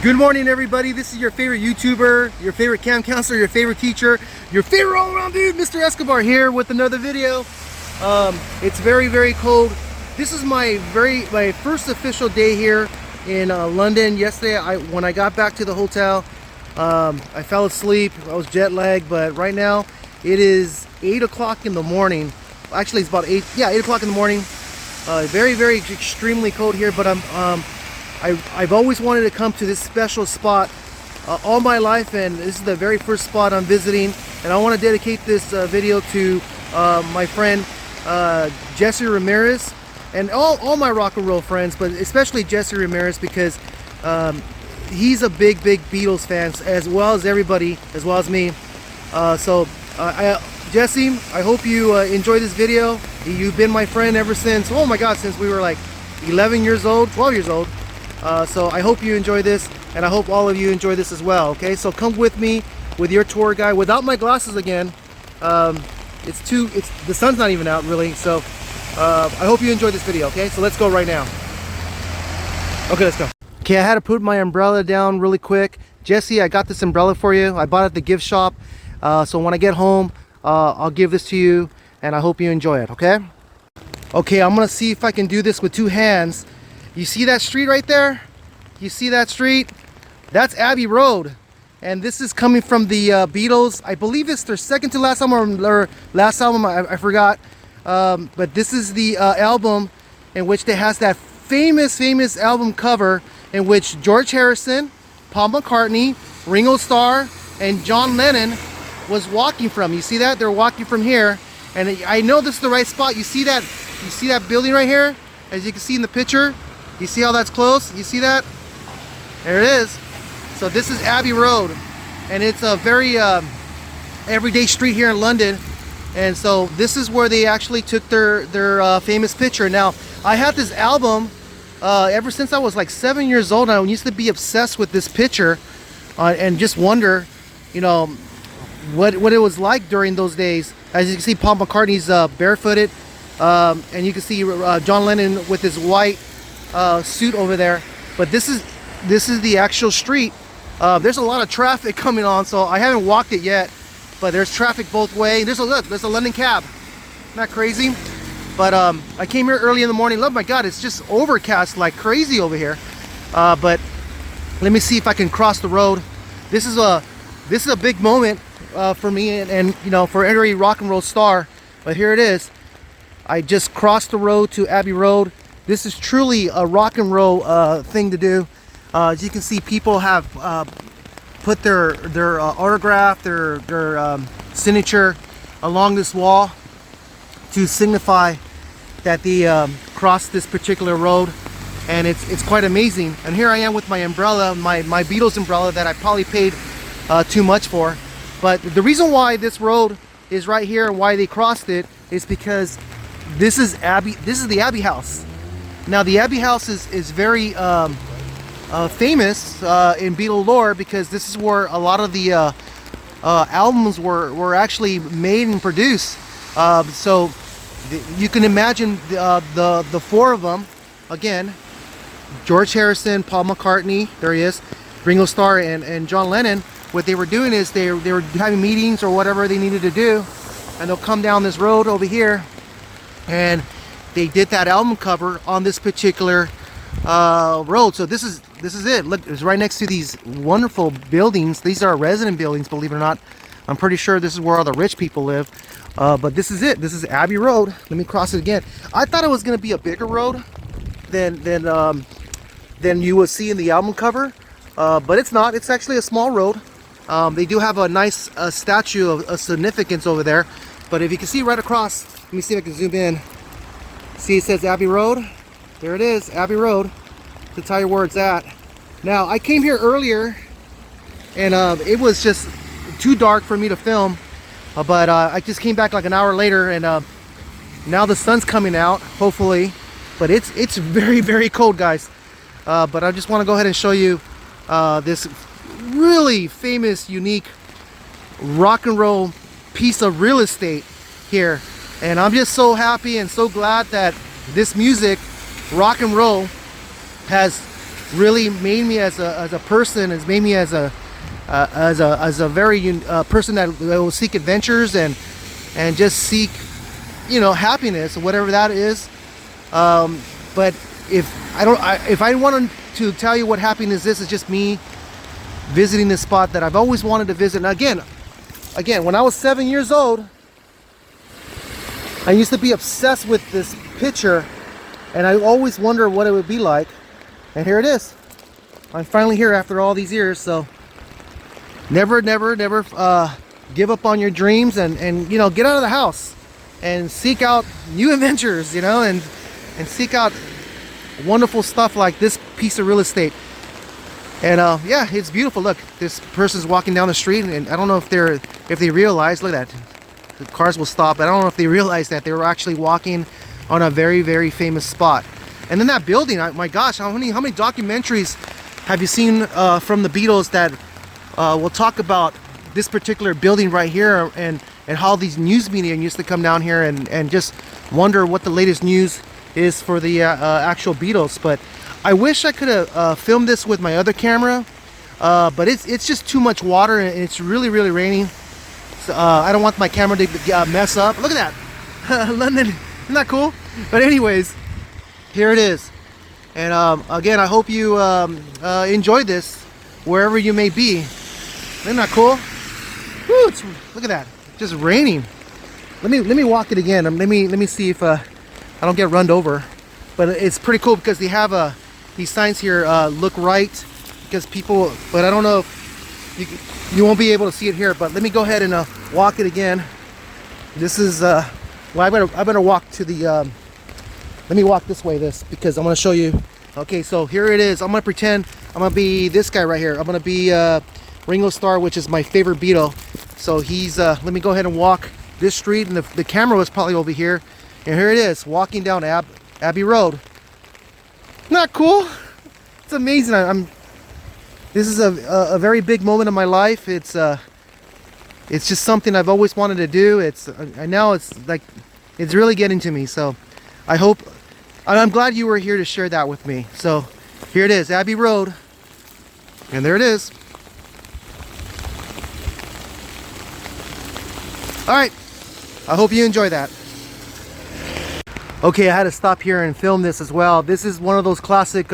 Good morning, everybody. This is your favorite YouTuber, your favorite camp counselor, your favorite teacher, your favorite all-around dude, Mr. Escobar, here with another video. It's very cold. This is my first official day here in London. Yesterday, when I got back to the hotel, I fell asleep. I was jet lagged, but right now it is 8 o'clock in the morning. Actually, it's about 8 o'clock in the morning. Very extremely cold here, but I've always wanted to come to this special spot all my life, and this is the very first spot I'm visiting. And I want to dedicate this video to my friend Jesse Ramirez and all my rock and roll friends, but especially Jesse Ramirez, because he's a big Beatles fan, as well as everybody, as well as me. Jesse, I hope you enjoy this video. You've been my friend ever since, oh my God, since we were like 11 years old, 12 years old. So I hope you enjoy this, and I hope all of you enjoy this as well. Okay, so come with me with your tour guide without my glasses again. The sun's not even out really, so I hope you enjoy this video. Okay, so let's go right now. Okay, let's go. Okay, I had to put my umbrella down really quick. Jesse, I got this umbrella for you. I bought it at the gift shop. So when I get home, I'll give this to you, and I hope you enjoy it. Okay. Okay, I'm gonna see if I can do this with two hands. You see that street right there? You see that street? That's Abbey Road. And this is coming from the Beatles. I believe it's their second to last album, or last album, I forgot. But this is the album in which they has that famous album cover in which George Harrison, Paul McCartney, Ringo Starr, and John Lennon was walking from. You see that? They're walking from here. And I know this is the right spot. You see that building right here? As you can see in the picture. You see how that's close? You see that? There it is. So this is Abbey Road, and it's a very everyday street here in London. And so this is where they actually took their famous picture. Now, I had this album ever since I was like 7 years old. I used to be obsessed with this picture and just wonder, you know, what it was like during those days. As you can see, Paul McCartney's barefooted, and you can see John Lennon with his white suit over there. But this is the actual street. There's a lot of traffic coming on, so I haven't walked it yet, but there's traffic both ways. There's a London cab. Not crazy, but I came here early in the morning. Oh my God, it's just overcast like crazy over here. But let me see if I can cross the road. This is a big moment for me, and you know, for every rock and roll star. But here it is. I just crossed the road to Abbey Road. This is truly a rock and roll thing to do. As you can see, people have put their autograph, their signature along this wall to signify that they crossed this particular road, and it's quite amazing. And here I am with my umbrella, my Beatles umbrella that I probably paid too much for. But the reason why this road is right here and why they crossed it is because this is the Abbey House. Now the Abbey House is very famous in Beatle lore, because this is where a lot of the albums were actually made and produced. So you can imagine the four of them, again, George Harrison, Paul McCartney, there he is, Ringo Starr, and John Lennon. What they were doing is they were having meetings or whatever they needed to do, and they'll come down this road over here, and they did that album cover on this particular road. So this is it. Look, it's right next to these wonderful buildings. These are resident buildings, believe it or not. I'm pretty sure this is where all the rich people live. But this is it. This is Abbey Road. Let me cross it again. I thought it was going to be a bigger road than you would see in the album cover, but it's not. It's actually a small road. They do have a nice statue of significance over there. But if you can see right across, let me see if I can zoom in. See, it says Abbey Road. There it is, Abbey Road, to tell you where it's at. Now, I came here earlier, and it was just too dark for me to film. But I just came back like an hour later, and now the sun's coming out, hopefully. But it's very cold, guys. But I just want to go ahead and show you this really famous, unique rock and roll piece of real estate here. And I'm just so happy and so glad that this music, rock and roll, has really made me as a person, has made me as a very person that will seek adventures and just seek, you know, happiness, whatever that is. But if I wanted to tell you what happiness is, it's just me visiting this spot that I've always wanted to visit. And again, when I was 7 years old, I used to be obsessed with this picture, and I always wonder what it would be like. And here it is. I'm finally here after all these years. So never give up on your dreams, and you know, get out of the house and seek out new adventures, you know, and seek out wonderful stuff like this piece of real estate. And yeah, it's beautiful. Look, this person's walking down the street, and I don't know if they realize, look at that, the cars will stop, but I don't know if they realize that they were actually walking on a very, very famous spot. And then that building, my gosh, how many documentaries have you seen from the Beatles that will talk about this particular building right here, and how these news media used to come down here and just wonder what the latest news is for the actual Beatles. But I wish I could have filmed this with my other camera, but it's just too much water, and it's really, really raining. So, I don't want my camera to mess up. Look at that. London, isn't that cool? But anyways, here it is. And again, I hope you enjoy this wherever you may be. Isn't that cool? Woo, look at that, just raining. Let me walk it again. Let me see if I don't get run over. But it's pretty cool because they have these signs here, look right, because people, but I don't know if you won't be able to see it here, but let me go ahead and walk it again. This is well, I better walk to the let me walk this way, because I'm going to show you. Okay, so here it is. I'm going to pretend I'm going to be this guy right here. I'm going to be Ringo Starr, which is my favorite Beatle. So he's let me go ahead and walk this street, and the camera was probably over here, and here it is, walking down Abbey Road. Not cool? It's amazing. This is a very big moment in my life. It's just something I've always wanted to do. And now it's like, it's really getting to me. So I'm glad you were here to share that with me. So here it is, Abbey Road, and there it is. All right, I hope you enjoy that. Okay, I had to stop here and film this as well. This is one of those classic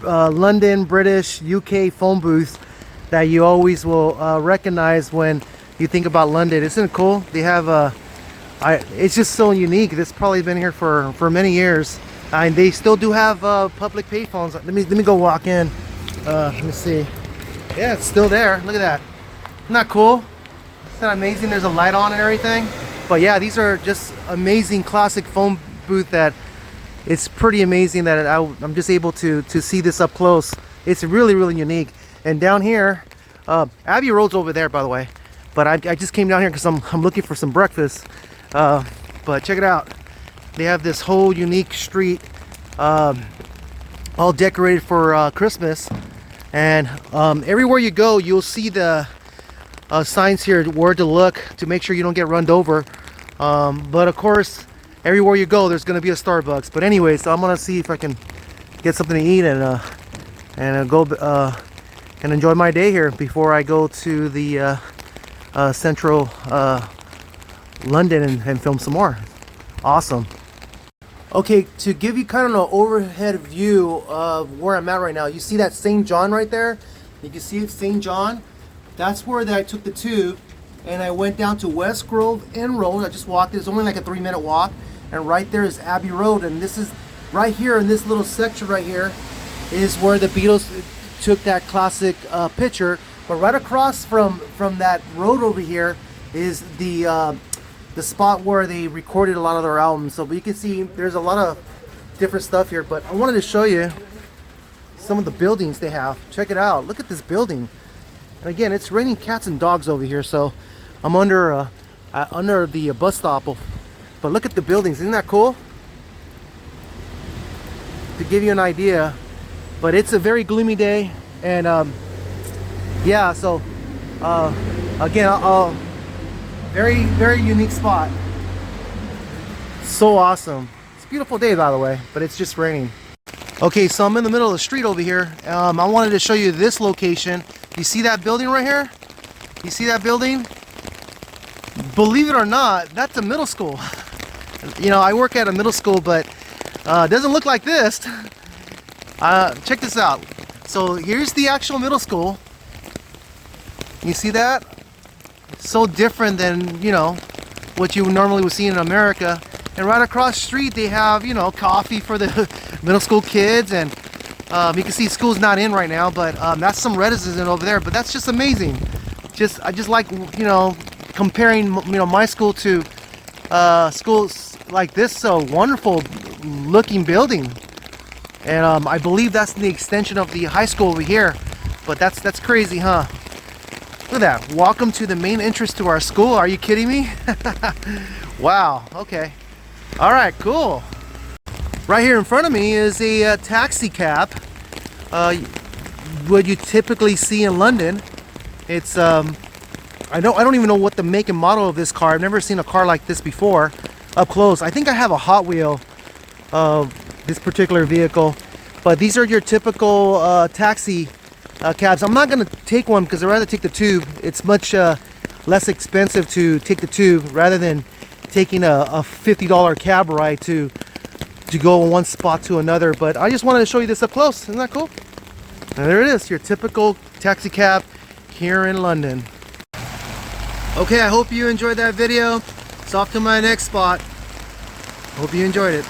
London, British, UK phone booths that you always will recognize when you think about London. Isn't it cool? They have it's just so unique. This probably been here for many years, and they still do have public payphones. Let me go walk in. Let me see. Yeah, it's still there. Look at that. Isn't that cool? Isn't that amazing? There's a light on and everything. But yeah, these are just amazing classic phone booth that it's pretty amazing that I'm just able to see this up close. It's really, really unique. And down here, Abbey Road's over there, by the way. But I just came down here because I'm looking for some breakfast. But check it out. They have this whole unique street, all decorated for Christmas. And everywhere you go, you'll see the signs here, where to look to make sure you don't get run over. But of course, everywhere you go, there's gonna be a Starbucks. But anyway, so I'm gonna see if I can get something to eat and go and enjoy my day here before I go to the central London and film some more. Awesome. Okay, to give you kind of an overhead view of where I'm at right now, you see that St. John right there? You can see it, St. John. That's where I took the tube, and I went down to West Grove End Road. I just walked. It's only like a 3-minute walk, and right there is Abbey Road. And this is right here in this little section right here is where the Beatles took that classic picture. But right across from that road over here is the spot where they recorded a lot of their albums. So you can see there's a lot of different stuff here. But I wanted to show you some of the buildings they have. Check it out. Look at this building. And again, it's raining cats and dogs over here, so I'm under the bus stop. But look at the buildings. Isn't that cool? To give you an idea. But it's a very gloomy day, and yeah. So again, very, very unique spot. So awesome. It's a beautiful day, by the way, but it's just raining. Okay, so I'm in the middle of the street over here. I wanted to show you this location. You see that building right here? You see that building? Believe it or not, that's a middle school. You know, I work at a middle school, but it doesn't look like this. Check this out. So here's the actual middle school. You see that? So different than, you know, what you normally would see in America. And right across the street they have, you know, coffee for the middle school kids, and you can see school's not in right now, but that's some residents over there. But that's just amazing. I just like, you know, comparing, you know, my school to schools like this. So wonderful looking building, and I believe that's the extension of the high school over here. But that's crazy, huh? Look at that. Welcome to the main entrance to our school. Are you kidding me? Wow. Okay. All right, cool. Right here in front of me is a taxi cab. What you typically see in London. It's I don't even know what the make and model of this car. I've never seen a car like this before up close. I think I have a Hot Wheel of this particular vehicle, but these are your typical taxi cabs. I'm not going to take one because I'd rather take the tube. It's much less expensive to take the tube rather than taking a $50 cab ride to go one spot to another. But I just wanted to show you this up close. Isn't that cool? And there it is, your typical taxi cab here in London. Okay, I hope you enjoyed that video. It's off to my next spot. Hope you enjoyed it.